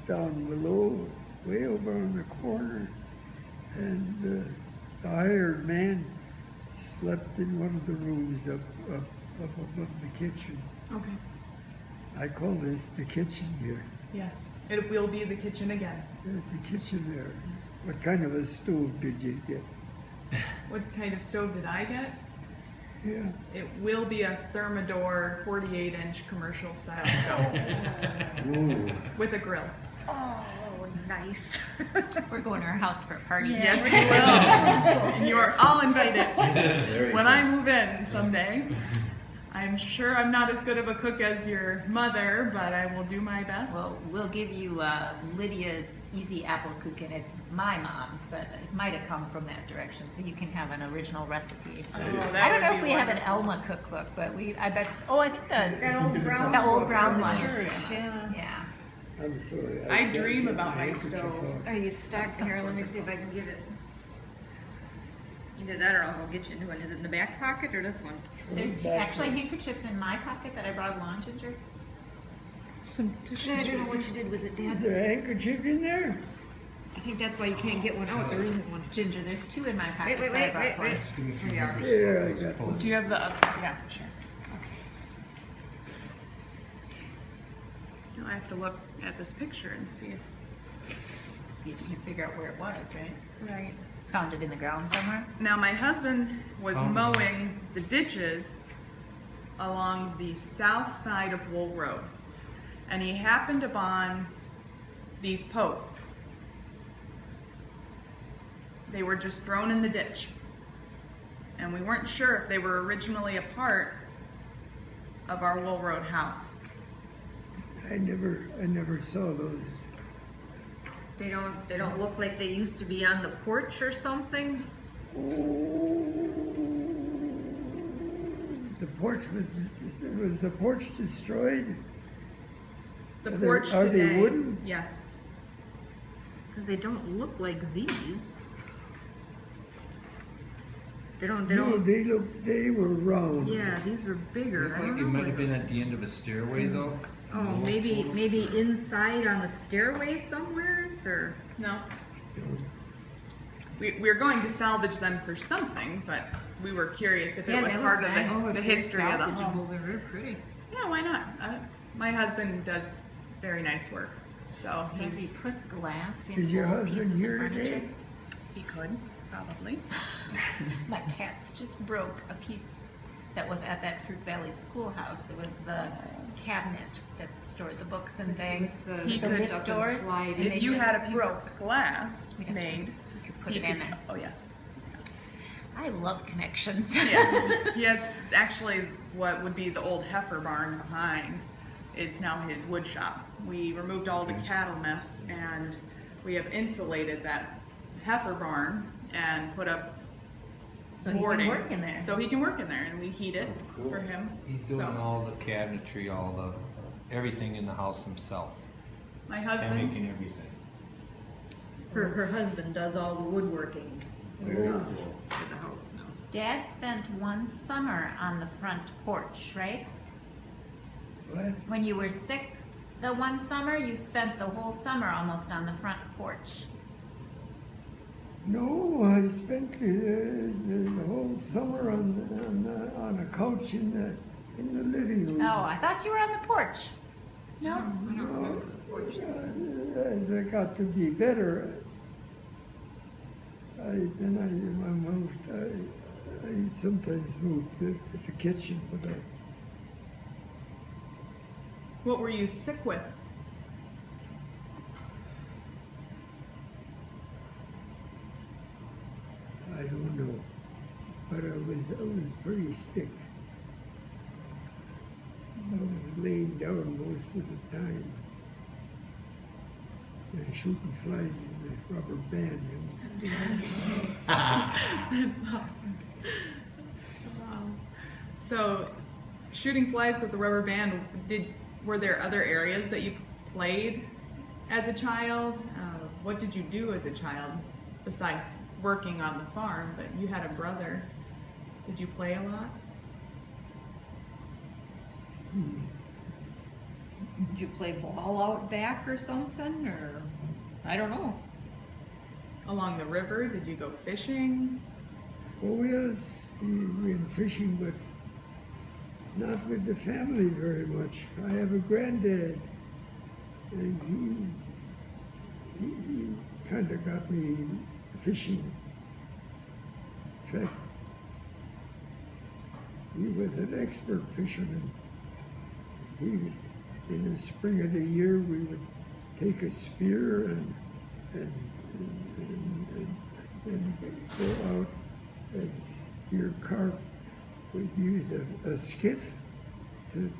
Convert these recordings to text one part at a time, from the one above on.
down below, way over on the corner, and the hired man slept in one of the rooms up above the kitchen. Okay. I call this the kitchen here. Yes, it will be the kitchen again. It's the kitchen there. What kind of a stove did you get? What kind of stove did I get? Yeah. It will be a Thermador 48-inch commercial style stove Ooh. with a grill. Oh, nice. We're going to our house for a party. Yeah. Yes, you will. You are all invited. Very When good. I move in someday, I'm sure I'm not as good of a cook as your mother, but I will do my best. Well, we'll give you Lydia's Easy Apple Kuchen. It's my mom's, but it might have come from that direction, so you can have an original recipe. So Oh, that I don't would know be if we have an wonderful. Elma cookbook, but I bet. Oh, I think That old brown the old book brown from the one church, is yeah. I'm sorry. I can't dream get about my handkerchief stove. off. Are you stuck? Here, let me see if I can get it. Either that or I'll go get you a new one. Is it in the back pocket or this one? There's Back actually there. handkerchiefs in my pocket that I brought along, Ginger. Some tissues. I don't know what you did with it, Is Dad. there a handkerchief in there? I think that's why you can't get one out. There isn't one. Ginger, there's two in my pocket. Wait, that I brought for you. Just give me a few Here you are. numbers. Here, I Those got opposed. Do you have the other? Yeah, sure. Now I have to look at this picture and see if. See if you can figure out where it was, right? Right. Found it in the ground somewhere. Now my husband was Oh. mowing the ditches along the south side of Wool Road, and he happened upon these posts. They were just thrown in the ditch, and we weren't sure if they were originally a part of our Wool Road house. I never saw those. They don't look like they used to be on the porch or something? The porch was the porch destroyed? The Are they- porch are they today, wooden? yes. Because they don't look like these. They don't, No, they were round. yeah, these were bigger. Looked I like don't it know might what have been those- at the end of a stairway though. Oh, maybe inside on the stairway somewheres, or? No. We're going to salvage them for something, but we were curious if it was they part look of nice. Oh, the if they're history of the home. salvageable, they're very pretty. Yeah, why not? My husband does very nice work, so Does he he's, put glass in Is your old husband pieces here of furniture? today? he could probably. My cats just broke a piece that was at that Fruit Valley schoolhouse. It was the cabinet that stored the books and things. With the He the could lift up and doors. slide and in. If they you just had a piece broke. of glass We'd have to- made, You could put he it in could- there. Oh yes. I love connections. Yes. He has actually what would be the old heifer barn behind is now his wood shop. We removed all the cattle mess and we have insulated that heifer barn and put up So he can boarding. work in there. So he can work in there and we heat it Oh, cool. for him. He's doing So, all the cabinetry, all the, everything in the house himself. my And husband, making everything. Her husband does all the woodworking and Very stuff cool. for the house now. Dad spent one summer on the front porch, right? What? When you were sick the one summer, you spent the whole summer almost on the front porch. No, I spent the whole summer on a couch in the living room. Oh, I thought you were on the porch. No? I don't remember the porch. As I got to be better, I moved. I sometimes moved to the kitchen, but what were you sick with? I don't know. But I was pretty sick. I was laying down most of the time and shooting flies with a rubber band. That's awesome. Wow. So, shooting flies with the rubber band. Were there other areas that you played as a child? What did you do as a child besides working on the farm? But you had a brother. Did you play a lot? Did you play ball out back or something, or, I don't know. Along the river, did you go fishing? Oh yes, we went fishing, but not with the family very much. I have a granddad, and he kind of got me fishing. In fact, he was an expert fisherman. He would, in the spring of the year, we would take a spear and go out and spear carp. We'd use a skiff to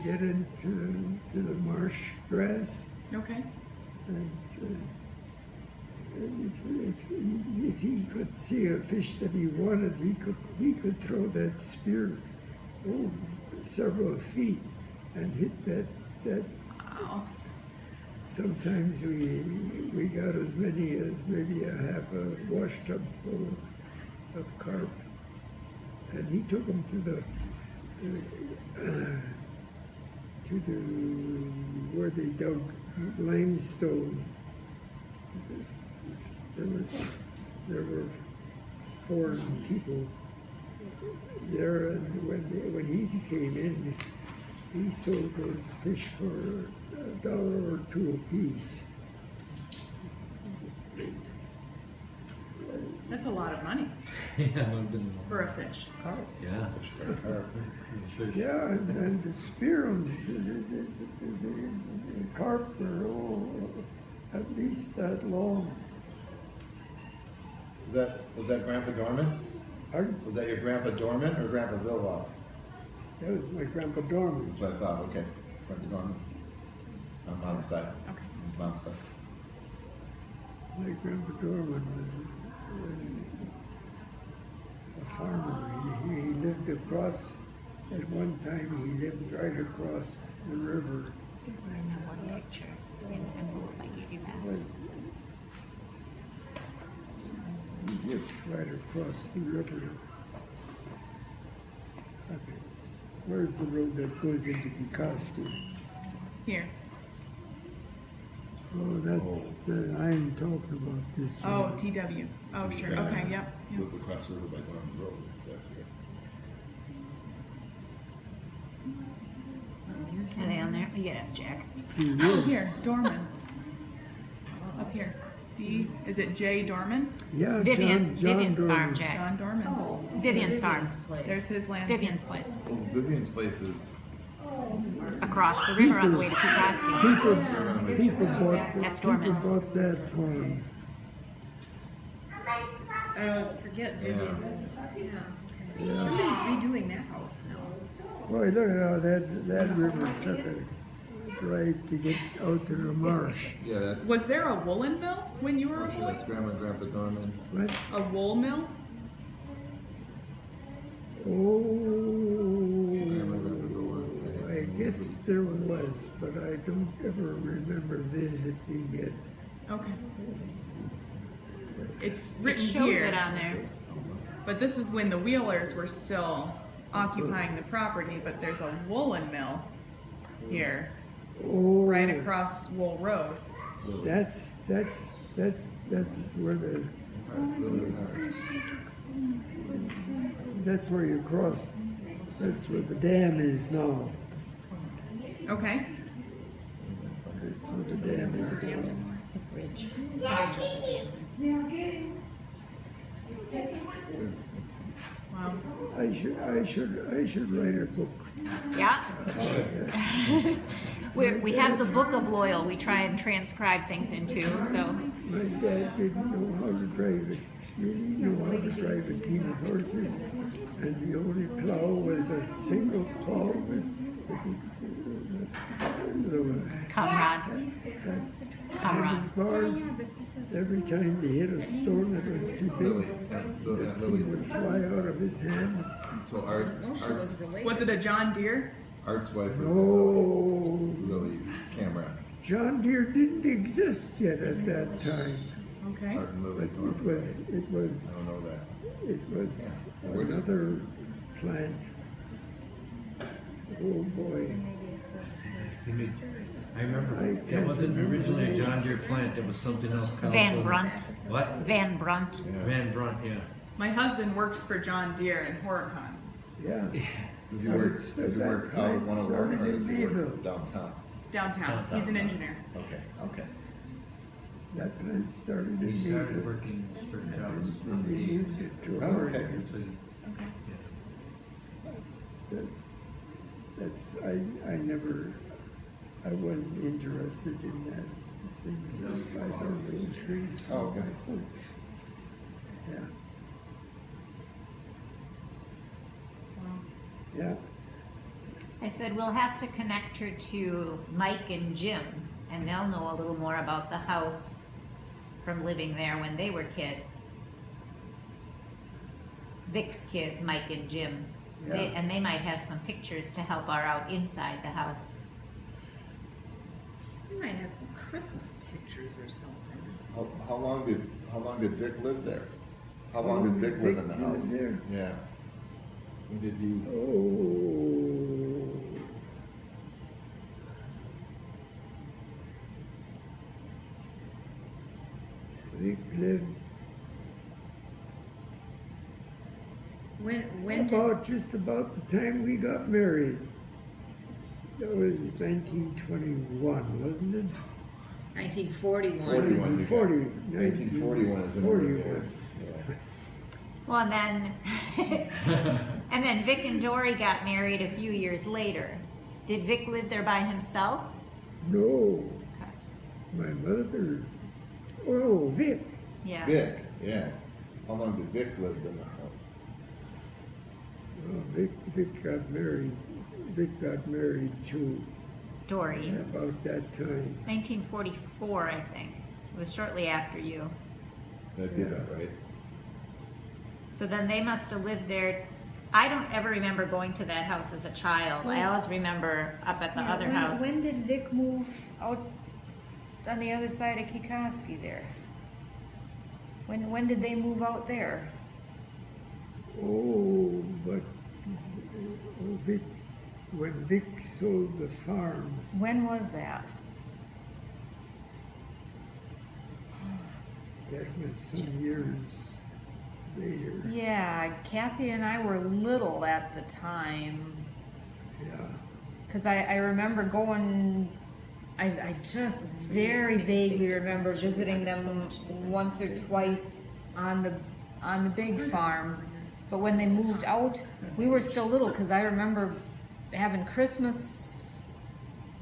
get into the marsh grass. Okay. And if he could see a fish that he wanted, he could throw that spear several feet and hit that. Wow. Sometimes we got as many as maybe a half a wash tub full of carp, and he took them to the where they dug limestone. There were foreign people there, and when he came in, he sold those fish for $1 or $2 apiece. That's a lot of money Yeah, I've been. for a fish. Yeah. Yeah, and to spear them, the carp were at least that long. Was that Grandpa Dorman? Pardon? Was that your Grandpa Dorman or Grandpa Villwock? That was my Grandpa Dorman. That's what I thought, okay. Grandpa Dorman. On Mom's side. Okay. His mom's side. My Grandpa Dorman was a farmer. He lived across, at one time he lived right across the river. He lived right across the river. Okay. Where's the road that goes into Kikoski? Here. Oh, that's the, I'm talking about this Oh, road. TW. Oh, sure. Yeah. Okay, yep. yep. Lived across the river by Dorman Road. That's where. Are they on there? You get us, Jack. See, Oh, we're, here, Dorman. Up here. Is it J. Dorman? yeah, Vivian, John Vivian's Dorman. farm, Jack. John Dorman. Vivian's farm. There's his land. Vivian's place. Oh, Vivian's place is. Across the river on the way to Kukoski. People That's people Dorman's. bought that farm. I always forget Vivian was, Yeah. somebody's redoing that house now. Boy, look at how that river took a drive to get out to the marsh. Yeah, that's. Was there a woolen mill when you were a I'm sure boy? that's Grandma and Grandpa Dorman. What? A wool mill? Grandma and Grandpa Dorman. I guess there was, but I don't ever remember visiting it. Okay. It's It written shows here, it on there. but this is when the Wheelers were still occupying the property, but there's a woolen mill here, Oh, right across Wool Road. that's where the, that's where you cross, that's where the dam is now. Okay. That's where the dam is now. Wow. I should write a book. Yeah. We have the Book of Loyal. We try and transcribe things into. So My dad didn't know how to drive it. He didn't know how to drive a team of horses, and the only plow was a single plow with comrade. handlebars. Every time they hit a stone that was too Lily. big, Lily. the thing would fly out of his hands. So No, she was related. Was it a John Deere? Art's wife was No, Lily Camera. John Deere didn't exist yet at that time. Okay. Art and But Lily it Dorman. was, I don't know that. it was Where did- another plant. Oh boy. You mean- I remember, I that can't wasn't remember originally the a John names. Deere plant, it was something else. Kyle Van told me. Brunt. What? Van Brunt. Yeah. Van Brunt, yeah. My husband works for John Deere in Horicon. Yeah. Does he I work, would does he start work that out plant 101 started or in does he Mayville. work downtown? Downtown. He's an Downtown. engineer. Okay, okay. That plant started in He started Mayville. working for And jobs then on they the, moved it to Oh, okay. Oregon. so he- Okay. yeah. That's, I wasn't interested in that thing. I heard those things Oh, from okay. my folks. Yeah, Wow. yeah. I said, we'll have to connect her to Mike and Jim, and they'll know a little more about the house from living there when they were kids. Vic's kids, Mike and Jim. Yeah. And they might have some pictures to help her out inside the house. You might have some Christmas pictures or something. How long did Vic live there? How long did Vic live in the Vic live house? there? Yeah. When did you? Oh. Vic lived When did, about just about the time we got married. That was 1921, wasn't it? 1941. 41. 1940. 1941 is when we were 1941. married. Yeah. Well, and then Vic and Dory got married a few years later. Did Vic live there by himself? No, my mother. Oh, Vic. Yeah. Vic, yeah. How long did Vic live in the house? Well, Vic got married. Vic got married to Dory. about that time. 1944, I think. It was shortly after you. That'd be about right. So then they must have lived there. I don't ever remember going to that house as a child. I always remember up at the other house. When did Vic move out on the other side of Kikoski there? When did they move out there? Oh, but Vic, when Vic sold the farm, When was that? that was some years later. Yeah, Kathy and I were little at the time. Yeah. Because I remember going, I just very vaguely remember visiting them once or twice on the big farm. But when they moved out, we were still little because I remember having Christmas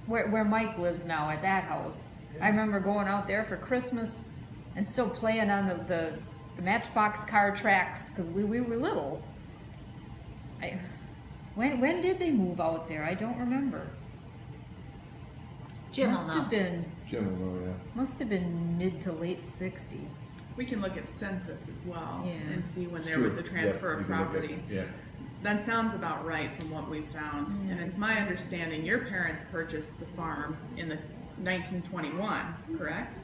where Mike lives now at that house. I remember going out there for Christmas and still playing on the Matchbox car tracks because we were little. When did they move out there? I don't remember. Jim will Must know. have been Jim will know, yeah. must have been mid to late 60s. We can look at census as well Yeah. and see when It's there true. was a transfer Yeah, of you can look at- property. Yeah. That sounds about right from what we've found. Yeah. And it's my understanding your parents purchased the farm in the 1921, correct?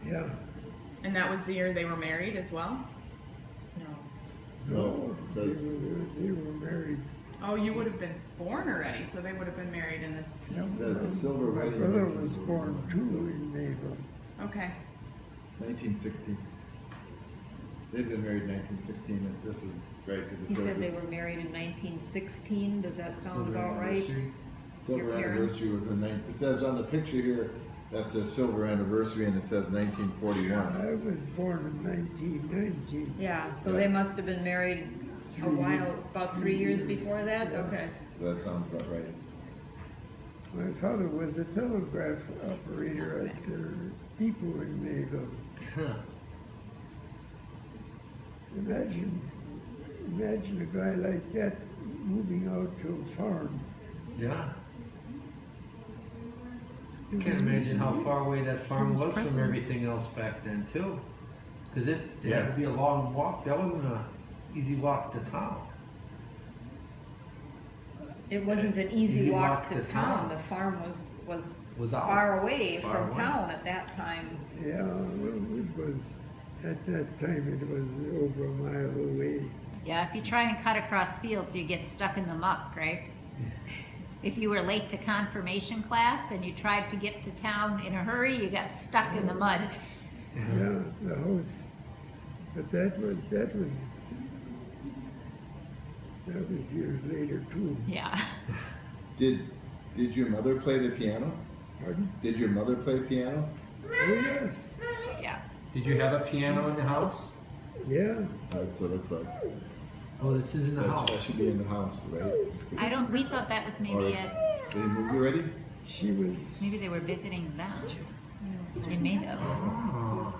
Yeah. And that was the year they were married as well? No. No, it says, They were married. Oh, you would have been born already, so they would have been married in the it teens. says Silver My Wedding. brother was born too in Mayville. Okay. 1916. They've been married 1916, if this is right, because it He says said they this were married in 1916. Does that sound Silver about right? anniversary. silver your parents. anniversary was in it says on the picture here, that says silver anniversary, and it says 1941. I was born in 1919. Yeah, so Yeah. they must have been married a 3 while, about 3 years before that? Yeah. Okay. So that sounds about right. My father was a telegraph operator at the depot in Mayville. Huh. Imagine a guy like that moving out to a farm. Yeah. I can't imagine how far away that farm was from everything else back then too. Cause it had to be a long walk, that wasn't an easy walk to town. It wasn't an easy Easy walk to town. The farm was Was out. far away Far from away. town at that time. Yeah, well, it was, at that time, it was over a mile away. Yeah, if you try and cut across fields, you get stuck in the muck, right? if you were late to confirmation class and you tried to get to town in a hurry, you got stuck in the mud. Yeah, the house, but that was years later too. Yeah. Did your mother play the piano? Pardon? Did your mother play piano? Oh, yes, Yeah. Did you have a piano in the house? yeah. That's what it looks like. Oh, this is in the That house. should be in the house, right? We thought that was Or maybe at, they moved already? She was, maybe they were visiting them in Mayville. Oh.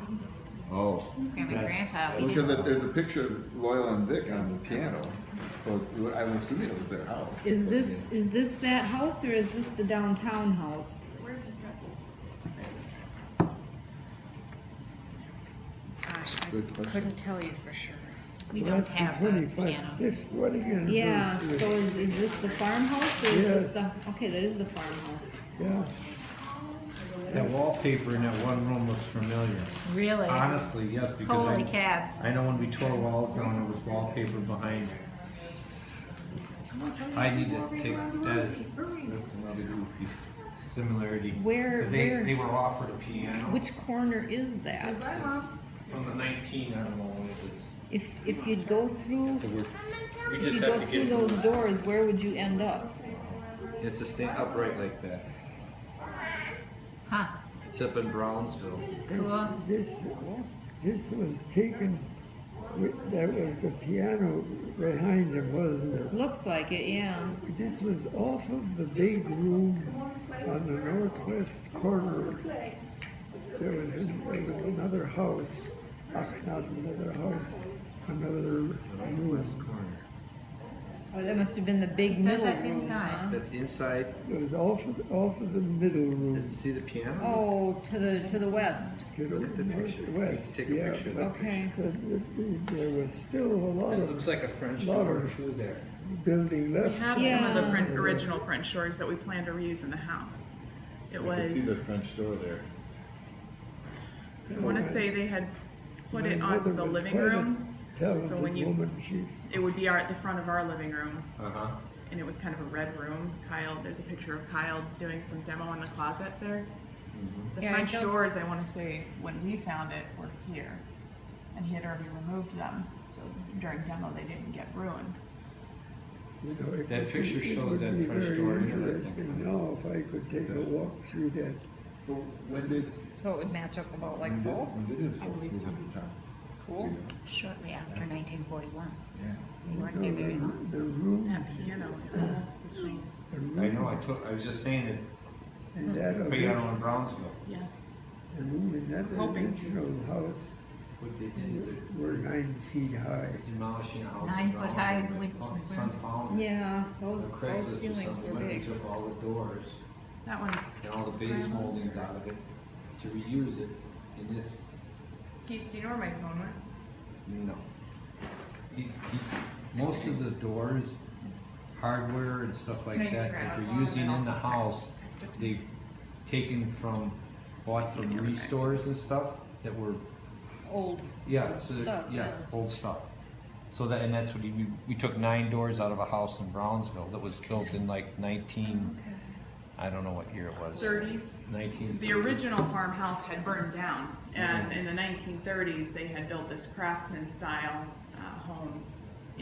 Oh. Grandma and That's- Grandpa. Well, because there's a picture of Loyal and Vic on the piano, so I'm assuming it was their house. Is this that house or is this the downtown house? Gosh, I Good question. couldn't tell you for sure. We well, don't that's the have a piano. 25th wedding anniversary. Yeah, so is this the farmhouse or is this Yes. the, okay, that is the farmhouse. Yeah, That wallpaper in that one room looks familiar. Really? Honestly, yes, because Holy cats. I know when we tore walls down, there was wallpaper behind. I need to take that's another goofy similarity. Where- Because they were offered a piano. Which corner is that? It's from the 19, I don't know when it is. If you'd go through, We if just you have go to through get those doors, where would you end up? It's a stand upright like that. Huh. It's up in Brownsville. Cool. this was taken, that was the piano behind him, wasn't it? Looks like it, yeah. This was off of the big room on the northwest corner. There was another house, not another house, another room. Oh, that must have been the big It says middle that's room, inside. huh? That's inside. It was off of the middle Does room it see the piano? Oh, to the west. to the Look at the picture. northwest. Take a Yeah, picture of but Okay. there was still a lot It of looks like a French lot door of- too there. building We left. have some of the Yeah. original French doors that we plan to reuse in the house. It I can see was, the French door there. I want to say they had put it on the living room. Talented So when you- woman, she. It would be at the front of our living room, Uh-huh. and it was kind of a red room. Kyle, there's a picture of Kyle doing some demo in the closet there. The Yeah, I French don't- doors, I want to say, when we found it, were here, and he had already removed them. So during demo, they didn't get ruined. You know, it That would picture be- shows that It would be French very door in it, I think. interesting now if I could take a walk through that. So when did, So it would match up about like when did, so. when did his folks move into town? Cool. Shortly after 1941. Yeah. We weren't You there know, very long. the That rooms. piano is almost the same. the I know, rooms I was just saying it, in that piano in Brownsville. Yes. the room in that Hoping. original house What they did is it were 9 feet high. demolishing a house. 9 in foot high Brownsville. windows. Son found it. Yeah, The those Craigslist or ceilings something were went and big. took all the doors That one's. and all the base Grandma's. moldings out of it to reuse it in this. Keith, do you know where my phone went? No. Most of the doors, hardware and stuff like Can I use that Grandma's that phone they're using and I'll in the just text- house, text it to you? they've taken from, bought from Give it back to restores and stuff that were, Old. yeah, so, Stuff, yeah, yeah. old stuff. So that, and that's what we took 9 doors out of a house in Brownsville that was built in like 19, I don't know what year it was. 30s. 19. The original farmhouse had burned down, and in the 1930s, they had built this craftsman style home